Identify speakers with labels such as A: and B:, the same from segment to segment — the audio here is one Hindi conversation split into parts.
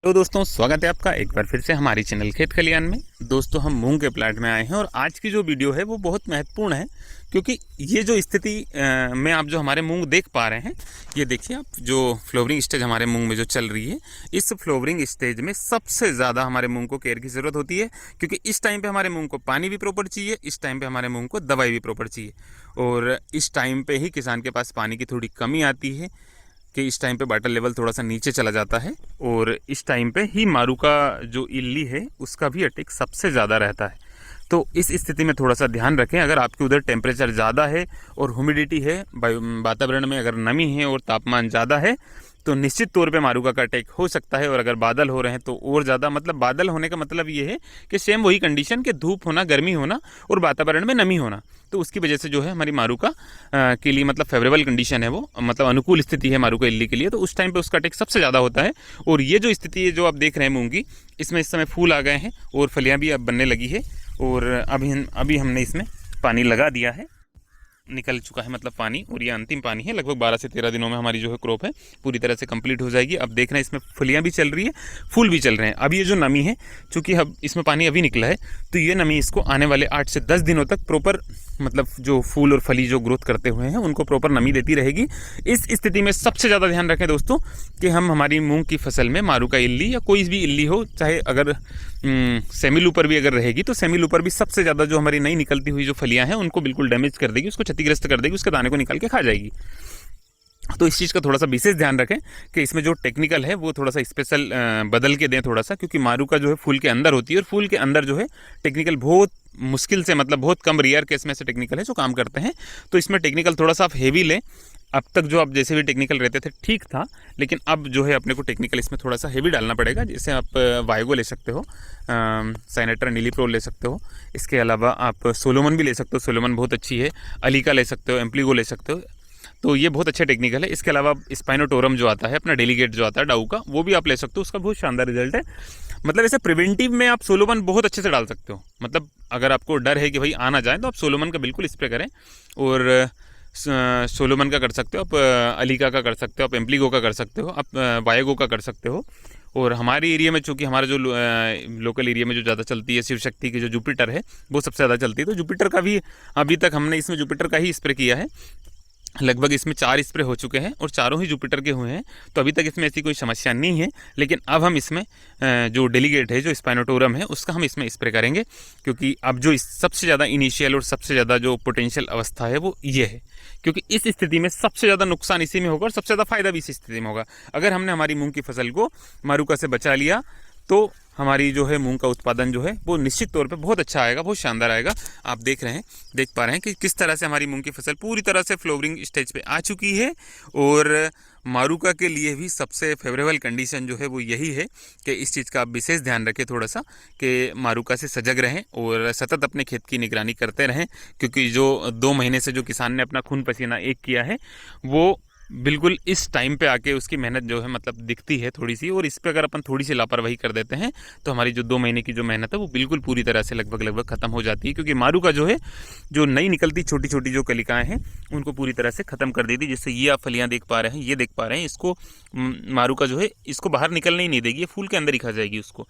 A: तो दोस्तों स्वागत है आपका एक बार फिर से हमारी चैनल खेत खलियान में। दोस्तों हम मूंग के प्लांट में आए हैं और आज की जो वीडियो है वो बहुत महत्वपूर्ण है, क्योंकि ये जो स्थिति में आप जो हमारे मूंग देख पा रहे हैं, ये देखिए आप जो फ्लावरिंग स्टेज हमारे मूंग में जो चल रही है, इस फ्लावरिंग स्टेज में सबसे ज़्यादा हमारे मूंग को केयर की ज़रूरत होती है, क्योंकि इस टाइम पर हमारे मूंग को पानी भी प्रॉपर चाहिए, इस टाइम पर हमारे मूंग को दवाई भी प्रॉपर चाहिए। और इस टाइम पर ही किसान के पास पानी की थोड़ी कमी आती है कि इस टाइम पे वाटर लेवल थोड़ा सा नीचे चला जाता है, और इस टाइम पे ही मारू का जो इल्ली है उसका भी अटैक सबसे ज़्यादा रहता है। तो इस स्थिति में थोड़ा सा ध्यान रखें। अगर आपके उधर टेम्परेचर ज़्यादा है और ह्यूमिडिटी है, वातावरण में अगर नमी है और तापमान ज़्यादा है, तो निश्चित तौर पे मारूका का अटैक हो सकता है। और अगर बादल हो रहे हैं तो और ज़्यादा, मतलब बादल होने का मतलब ये है कि सेम वही कंडीशन कि धूप होना, गर्मी होना और वातावरण में नमी होना, तो उसकी वजह से जो है हमारी मारूका के लिए मतलब फेवरेबल कंडीशन है, वो मतलब अनुकूल स्थिति है मारूका इल्ली के लिए, तो उस टाइम पे उसका अटैक सबसे ज़्यादा होता है। और ये जो स्थिति है जो आप देख रहे हैं मूंग की, इसमें इस समय फूल आ गए हैं और फलियाँ भी अब बनने लगी है। और अभी हमने इसमें पानी लगा दिया है, निकल चुका है मतलब पानी, और ये अंतिम पानी है। लगभग 12 से 13 दिनों में हमारी जो है क्रॉप है पूरी तरह से कंप्लीट हो जाएगी। अब देख रहे हैं इसमें फलियाँ भी चल रही है, फूल भी चल रहे हैं। अब ये जो नमी है, चूँकि अब इसमें पानी अभी निकला है, तो ये नमी इसको आने वाले 8 से 10 दिनों तक प्रॉपर, मतलब जो फूल और फली जो ग्रोथ करते हुए हैं उनको प्रॉपर नमी देती रहेगी। इस स्थिति में सबसे ज़्यादा ध्यान रखें दोस्तों कि हम हमारी मूंग की फसल में मारूका इल्ली या कोई भी इल्ली हो, चाहे अगर सेमिल ऊपर भी अगर रहेगी तो सेमिल ऊपर भी सबसे ज़्यादा जो हमारी नई निकलती हुई जो फलियाँ हैं उनको बिल्कुल डैमेज कर देगी, उसको क्षतिग्रस्त कर देगी, उसके दाने को निकाल के खा जाएगी। तो इस चीज़ का थोड़ा सा विशेष ध्यान रखें कि इसमें जो टेक्निकल है वो थोड़ा सा स्पेशल बदल के दें थोड़ा सा, क्योंकि मारू का जो है फूल के अंदर होती है और फूल के अंदर जो है टेक्निकल बहुत मुश्किल से, मतलब बहुत कम रेयर केस में से टेक्निकल है जो काम करते हैं। तो इसमें टेक्निकल थोड़ा सा आप हेवी लें। अब तक जो आप जैसे भी टेक्निकल रहते थे ठीक था, लेकिन अब जो है अपने को टेक्निकल इसमें थोड़ा सा हेवी डालना पड़ेगा। जैसे आप वायगो ले सकते हो, साइनेटर नीलीप्रोल ले सकते हो, इसके अलावा आप सोलोमन भी ले सकते हो, सोलोमन बहुत अच्छी है, अलीका ले सकते हो, एम्प्लीगो ले सकते हो, तो ये बहुत अच्छे टेक्निकल है। इसके अलावा स्पाइनोटोरम जो आता है अपना डेलीगेट जो आता है डाउ का, वो भी आप ले सकते हो, उसका बहुत शानदार रिजल्ट है। मतलब ऐसे प्रिवेंटिव में आप सोलोमन बहुत अच्छे से डाल सकते हो। मतलब अगर आपको डर है कि भाई आ ना जाए तो आप सोलोमन का बिल्कुल स्प्रे करें, और सोलोमन का कर सकते हो आप, अलीका का कर सकते हो आप, एम्प्लीगो का कर सकते हो आप, वायगो का कर सकते हो। और हमारे एरिया में, चूँकि हमारा जो लोकल एरिया में जो ज़्यादा चलती है शिव शक्ति की जो जुपिटर है वो सबसे ज़्यादा चलती है, तो जुपिटर का भी अभी तक हमने इसमें जुपिटर का ही स्प्रे किया है। लगभग इसमें 4 स्प्रे हो चुके हैं और चारों ही जुपिटर के हुए हैं, तो अभी तक इसमें ऐसी कोई समस्या नहीं है। लेकिन अब हम इसमें जो डेलीगेट है, जो स्पाइनोटोरम है, उसका हम इसमें स्प्रे करेंगे, क्योंकि अब जो सबसे ज़्यादा इनिशियल और सबसे ज़्यादा जो पोटेंशियल अवस्था है वो ये है। क्योंकि इस स्थिति में सबसे ज़्यादा नुकसान इसी में होगा और सबसे ज़्यादा फायदा भी इस स्थिति में होगा। अगर हमने हमारी मूंग की फसल को मारूका से बचा लिया तो हमारी जो है मूंग का उत्पादन जो है वो निश्चित तौर पे बहुत अच्छा आएगा, बहुत शानदार आएगा। आप देख पा रहे हैं कि किस तरह से हमारी मूंग की फसल पूरी तरह से फ्लावरिंग स्टेज पे आ चुकी है। और मारूका के लिए भी सबसे फेवरेबल कंडीशन जो है वो यही है कि इस चीज़ का आप विशेष ध्यान रखें थोड़ा सा, कि मारूका से सजग रहें और सतत अपने खेत की निगरानी करते रहें, क्योंकि जो 2 महीने से जो किसान ने अपना खून पसीना एक किया है वो बिल्कुल इस टाइम पे आके उसकी मेहनत जो है मतलब दिखती है थोड़ी सी। और इस पे अगर अपन थोड़ी सी लापरवाही कर देते हैं तो हमारी जो 2 महीने की जो मेहनत है वो बिल्कुल पूरी तरह से लगभग ख़त्म हो जाती है, क्योंकि मारू का जो है जो नई निकलती छोटी छोटी जो कलिकाएँ हैं उनको पूरी तरह से ख़त्म कर देती। जैसे ये आप फलियाँ देख पा रहे हैं, ये देख पा रहे हैं, इसको मारू का जो है इसको बाहर निकलने ही नहीं देगी, ये फूल के अंदर ही खा जाएगी उसको।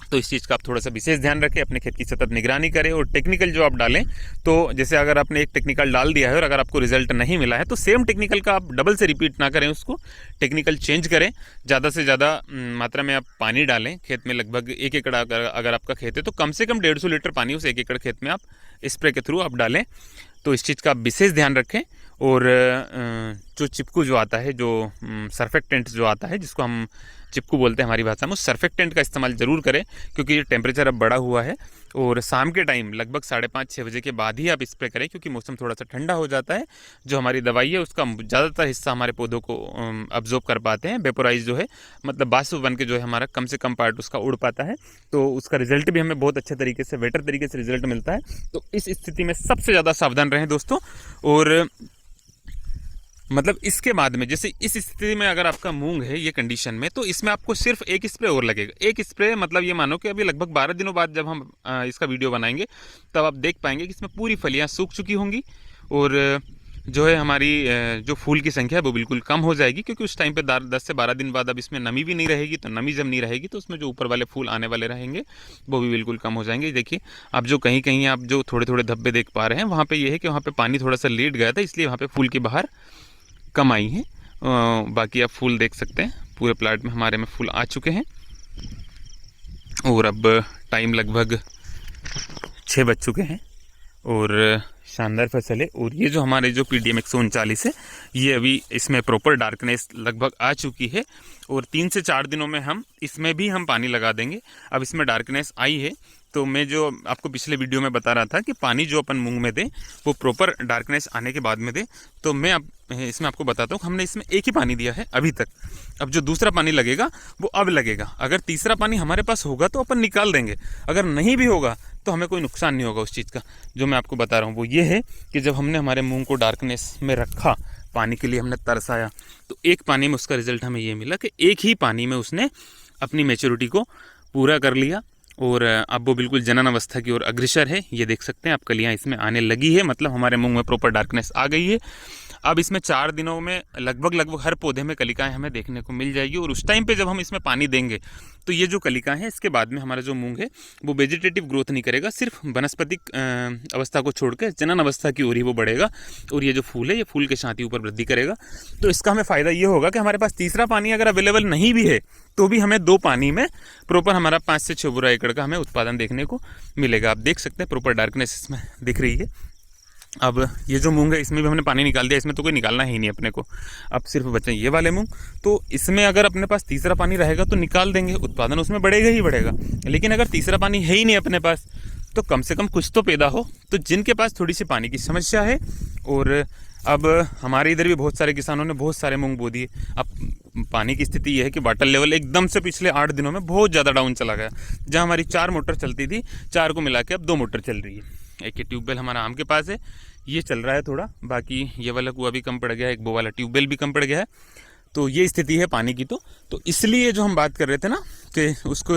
A: तो इस चीज़ का आप थोड़ा सा विशेष ध्यान रखें, अपने खेत की सतत निगरानी करें। और टेक्निकल जो आप डालें, तो जैसे अगर आपने एक टेक्निकल डाल दिया है और अगर आपको रिजल्ट नहीं मिला है तो सेम टेक्निकल का आप डबल से रिपीट ना करें, उसको टेक्निकल चेंज करें। ज़्यादा से ज़्यादा मात्रा में आप पानी डालें खेत में। लगभग 1 एकड़ अगर आपका खेत है तो कम से कम 150 लीटर पानी उस 1 एकड़ खेत में आप स्प्रे के थ्रू आप डालें। तो इस चीज़ का आप विशेष ध्यान रखें। और जो चिपकू जो आता है, जो सर्फेक्टेंट जो आता है जिसको हम चिपकू बोलते हैं हमारी भाषा में, उस सर्फेक्टेंट का इस्तेमाल ज़रूर करें, क्योंकि ये टेम्परेचर अब बढ़ा हुआ है। और शाम के टाइम लगभग 5:30-6 बजे के बाद ही आप स्प्रे करें, क्योंकि मौसम थोड़ा सा ठंडा हो जाता है। जो हमारी दवाई है उसका ज़्यादातर हिस्सा हमारे पौधों को अब्जॉर्ब कर पाते हैं। वेपोराइज जो है, मतलब बाष्प बन के जो है हमारा कम से कम पार्ट उसका उड़ पाता है, तो उसका रिजल्ट भी हमें बहुत अच्छे तरीके से, बेटर तरीके से रिजल्ट मिलता है। तो इस स्थिति में सबसे ज़्यादा सावधान रहें दोस्तों। और मतलब इसके बाद में, जैसे इस स्थिति में अगर आपका मूंग है ये कंडीशन में, तो इसमें आपको सिर्फ 1 स्प्रे और लगेगा। 1 स्प्रे मतलब ये मानो कि अभी लगभग 12 दिनों बाद जब हम इसका वीडियो बनाएंगे तब आप देख पाएंगे कि इसमें पूरी फलियां सूख चुकी होंगी और जो है हमारी जो फूल की संख्या है वो बिल्कुल कम हो जाएगी, क्योंकि उस टाइम पे 10 से 12 दिन बाद अब इसमें नमी भी नहीं रहेगी। तो नमी जब नहीं रहेगी तो उसमें जो ऊपर वाले फूल आने वाले रहेंगे वो भी बिल्कुल कम हो जाएंगे। देखिए अब जो कहीं कहीं आप जो थोड़े थोड़े धब्बे देख पा रहे हैं, वहाँ पे ये है कि वहाँ पे पानी थोड़ा सा लेट गया था, इसलिए वहाँ पे फूल की बहार कम आई है। बाकी आप फूल देख सकते हैं, पूरे प्लाट में हमारे में फूल आ चुके हैं। और अब टाइम लगभग 6 बज चुके हैं और शानदार फसल है। और ये जो हमारे जो PDM 139 है, ये अभी इसमें प्रॉपर डार्कनेस लगभग आ चुकी है और 3 से 4 दिनों में हम इसमें भी हम पानी लगा देंगे। अब इसमें डार्कनेस आई है तो मैं जो आपको पिछले वीडियो में बता रहा था कि पानी जो अपन मूंग में दें वो प्रॉपर डार्कनेस आने के बाद में दें, तो मैं अब इसमें आपको बताता हूँ हमने इसमें एक ही पानी दिया है अभी तक। अब जो दूसरा पानी लगेगा वो अब लगेगा। अगर तीसरा पानी हमारे पास होगा तो अपन निकाल देंगे, अगर नहीं भी होगा तो हमें कोई नुकसान नहीं होगा उस चीज़ का। जो मैं आपको बता रहा हूँ वो ये है कि जब हमने हमारे मूंग को डार्कनेस में रखा, पानी के लिए हमने तरसाया, तो एक पानी में उसका रिजल्ट हमें ये मिला कि एक ही पानी में उसने अपनी मैच्योरिटी को पूरा कर लिया और अब वो बिल्कुल जनन अवस्था की ओर अग्रसर है। ये देख सकते हैं आप, कलियाँ इसमें आने लगी है, मतलब हमारे मूंग में प्रॉपर डार्कनेस आ गई है। अब इसमें 4 दिनों में लगभग हर पौधे में कलिकाएं हमें देखने को मिल जाएगी और उस टाइम पे जब हम इसमें पानी देंगे तो ये जो कलिकाएं हैं इसके बाद में हमारा जो मूंग है वो वेजिटेटिव ग्रोथ नहीं करेगा, सिर्फ वनस्पतिक अवस्था को छोड़कर जनन अवस्था की ओर ही वो बढ़ेगा और ये जो फूल है ये फूल के साथ ही ऊपर वृद्धि करेगा। तो इसका हमें फ़ायदा ये होगा कि हमारे पास तीसरा पानी अगर अवेलेबल नहीं भी है तो भी हमें 2 पानी में प्रॉपर हमारा 5 से 6 बोरा एकड़ का हमें उत्पादन देखने को मिलेगा। आप देख सकते हैं प्रॉपर डार्कनेस इसमें दिख रही है। अब ये जो मूंग है इसमें भी हमने पानी निकाल दिया, इसमें तो कोई निकालना ही नहीं अपने को, अब सिर्फ बचे ये वाले मूंग। तो इसमें अगर अपने पास तीसरा पानी रहेगा तो निकाल देंगे, उत्पादन उसमें बढ़ेगा ही बढ़ेगा। लेकिन अगर तीसरा पानी है ही नहीं अपने पास तो कम से कम कुछ तो पैदा हो। तो जिनके पास थोड़ी सी पानी की समस्या है, और अब हमारे इधर भी बहुत सारे किसानों ने बहुत सारे मूंग बो दिए। अब पानी की स्थिति यह है कि वाटर लेवल एकदम से पिछले 8 दिनों में बहुत ज़्यादा डाउन चला गया। जहाँ हमारी 4 मोटर चलती थी, 4 को मिला के अब 2 मोटर चल रही है। एक ये ट्यूबवेल हमारा आम के पास है, ये चल रहा है थोड़ा, बाकी ये वाला कुआं भी कम पड़ गया है, एक वो वाला ट्यूबवेल भी कम पड़ गया है। तो ये स्थिति है पानी की। तो इसलिए जो हम बात कर रहे थे ना कि उसको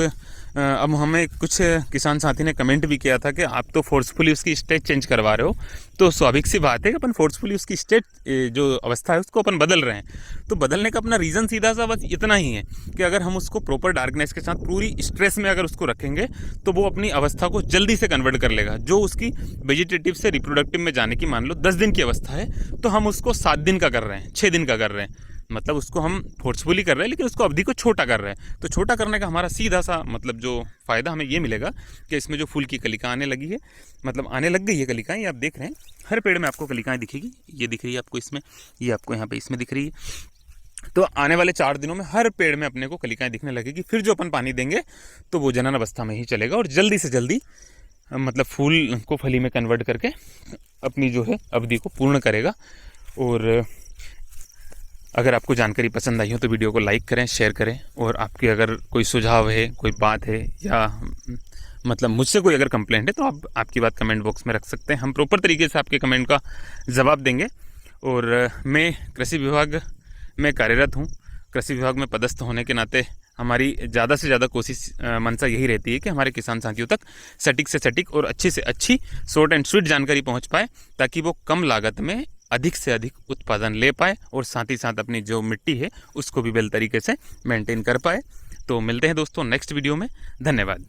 A: अब हमें कुछ किसान साथी ने कमेंट भी किया था कि आप तो फोर्सफुली उसकी स्टेट चेंज करवा रहे हो। तो स्वाभाविक सी बात है कि अपन फोर्सफुली उसकी स्टेट जो अवस्था है उसको अपन बदल रहे हैं। तो बदलने का अपना रीज़न सीधा सा बस इतना ही है कि अगर हम उसको प्रॉपर डार्कनेस के साथ पूरी स्ट्रेस में अगर उसको रखेंगे तो वो अपनी अवस्था को जल्दी से कन्वर्ट कर लेगा। जो उसकी वेजिटेटिव से रिप्रोडक्टिव में जाने की मान लो 10 दिन की अवस्था है, तो हम उसको 7 दिन का कर रहे हैं, 6 दिन का कर रहे हैं। मतलब उसको हम फोर्सफुली कर रहे हैं लेकिन उसको अवधि को छोटा कर रहे हैं। तो छोटा करने का हमारा सीधा सा मतलब जो फ़ायदा हमें ये मिलेगा कि इसमें जो फूल की कलिकाएं आने लगी है, मतलब आने लग गई है कलिकाएं, ये आप देख रहे हैं हर पेड़ में आपको कलिकाएं दिखेगी। ये दिख रही है आपको इसमें, ये आपको यहाँ पे इसमें दिख रही है। तो आने वाले 4 दिनों में हर पेड़ में अपने को कलिकाएं दिखने लगेगी। फिर जो अपन पानी देंगे तो वो जनन अवस्था में ही चलेगा और जल्दी से जल्दी मतलब फूल को फली में कन्वर्ट करके अपनी जो है अवधि को पूर्ण करेगा। और अगर आपको जानकारी पसंद आई हो तो वीडियो को लाइक करें, शेयर करें, और आपके अगर कोई सुझाव है, कोई बात है, या मतलब मुझसे कोई अगर कंप्लेंट है तो आप आपकी बात कमेंट बॉक्स में रख सकते हैं। हम प्रॉपर तरीके से आपके कमेंट का जवाब देंगे। और मैं कृषि विभाग में कार्यरत हूँ। कृषि विभाग में पदस्थ होने के नाते हमारी ज़्यादा से ज़्यादा कोशिश मंशा यही रहती है कि हमारे किसान साथियों तक सटीक से सटीक और अच्छी से अच्छी शॉर्ट एंड स्वीट जानकारी पहुँच पाए, ताकि वो कम लागत में अधिक से अधिक उत्पादन ले पाए और साथ ही साथ अपनी जो मिट्टी है उसको भी बेहतर तरीके से मेंटेन कर पाए। तो मिलते हैं दोस्तों नेक्स्ट वीडियो में। धन्यवाद।